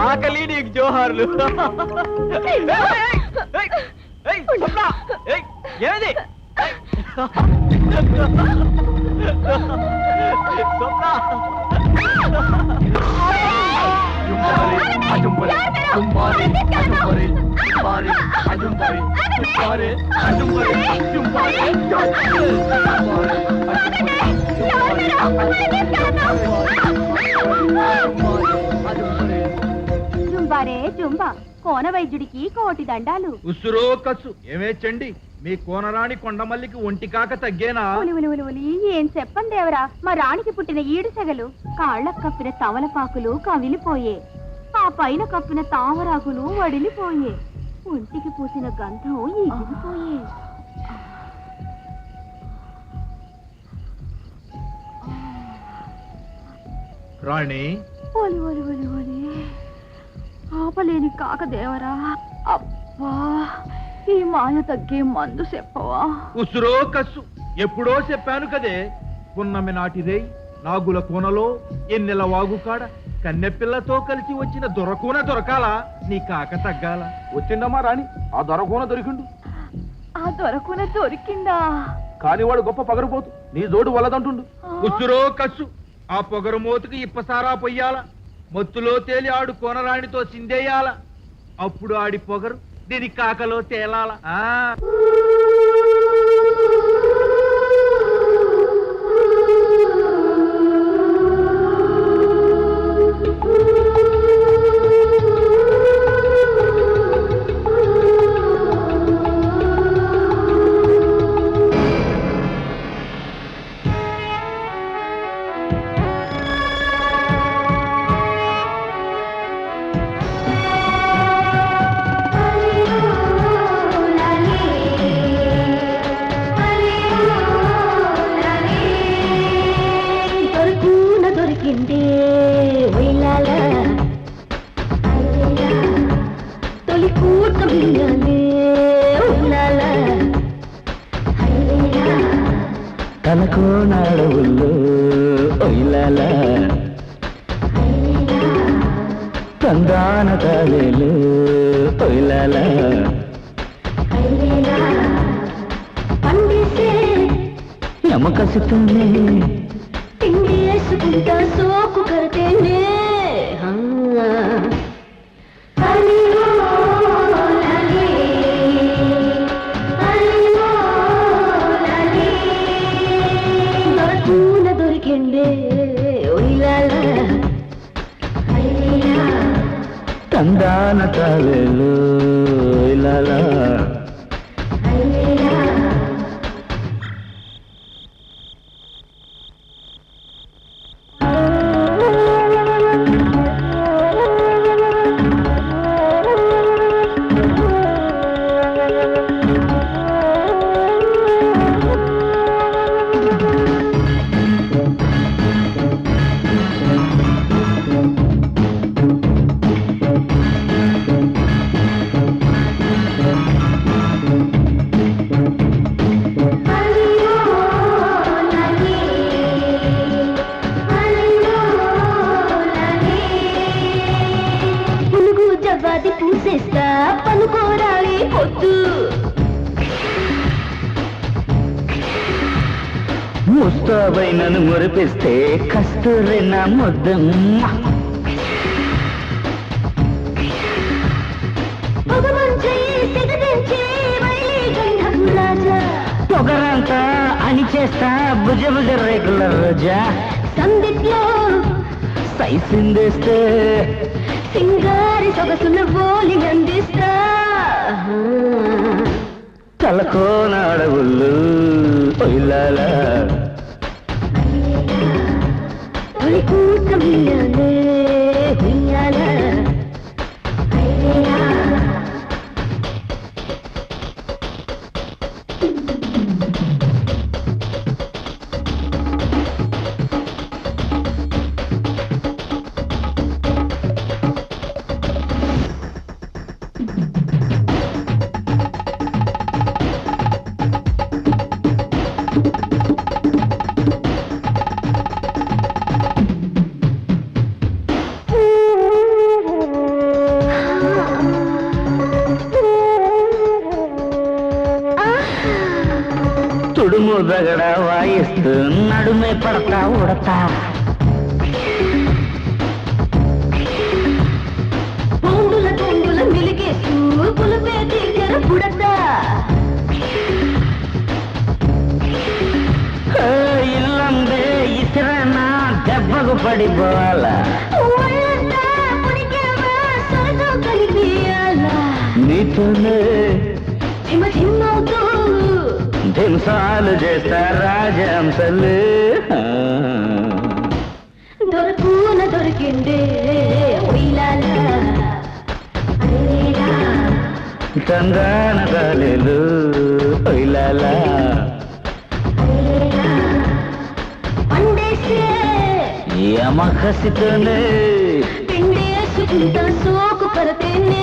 ఆకలి నీకు జోహార్లు. ఏది జుంబారే జుంబా, కోన వైద్యుడికి కోటి దండాలు. ఉసురో కసు ఏమేచ్చండి, మీ కోనరాణి కొండమల్లికి ఒంటి కాక తగ్గేనా? ఏం చెప్పండి దేవరా, మా రాణికి పుట్టిన ఈడు సెగలు కాళ్ళకు కప్పిన తమలపాకులు కవిలిపోయే, ఆ పైన కప్పిన తామరాకులు వడిలిపోయే, ఒంటికి పూసిన గంధం ఎగిరిపోయే. రాణి ఒలి ఒలి ఒలి ఒలి ఆపలేని కాక దేవరా. అబ్బా, ఈ మాయ తగ్గే మందు చెప్పవా? ఉసురో కసు ఎప్పుడో చెప్పాను కదే. పున్నమి నాటిదే నాగుల కోనలో ఎన్నెల వాగుకాడ కన్నెపిల్లతో కలిసి వచ్చిన దొరకూన దొరకాలా, నీ కాక తగ్గాల. వచ్చిందమ్మా రాణి, ఆ దొరకూన దొరికిండు. ఆ దొరకూన దొరికిందా? కానివాడు గొప్ప పగరపోతు, నీ జోడు వల్లదంటుండు. ఉసురో కసు ఆ పొగరు మోతుకు ఇప్పసారా పొయ్యాల, మత్తులో తేలి ఆడు కోనరాణితో సిందేయాల, అప్పుడు ఆడి పొగరు దీని కాకలో తేలాల. తనకోనాడవుల్లో ఒయిలాల తందాన తావేలు ఒయిలాల నమ్మకసుతూనే తిండి వేసుకుంటా సోకు కరితేనే దొరికిండే తందాన తావేలు ఒయిలాల పూసేస్తా పనుకోరాలి పొద్దు, ముస్తాబై నన్ను మురిపిస్తే కస్తూరి నా ముద్దమ్మ, పొగరంతా అని చేస్తా భుజ భుజ రేకుల రోజా, సందిట్లో సైసిందేస్తే సింగారి సొగసుల బోలి అందిస్తా, తలకోనాడవుళ్ళు ఒయిలాల కూటమి దగడ వాయిస్తూ నడుమే పడతా ఉడతా బొంగుల బొంగుల మిలిగేస్తూ పులిపే దగ్గర పుడతా ఇల్లందే ఇసిరనా దెబ్బకు పడిపోవాలా నీతోనే ధింసాలు చేస్తా రాజంసలు దొరకున దొరికిందే తందాన కాలేలు ఒయిలాలా పండేసే యమకసితోనే పిండేసుకుంటా సోకు పరతేనే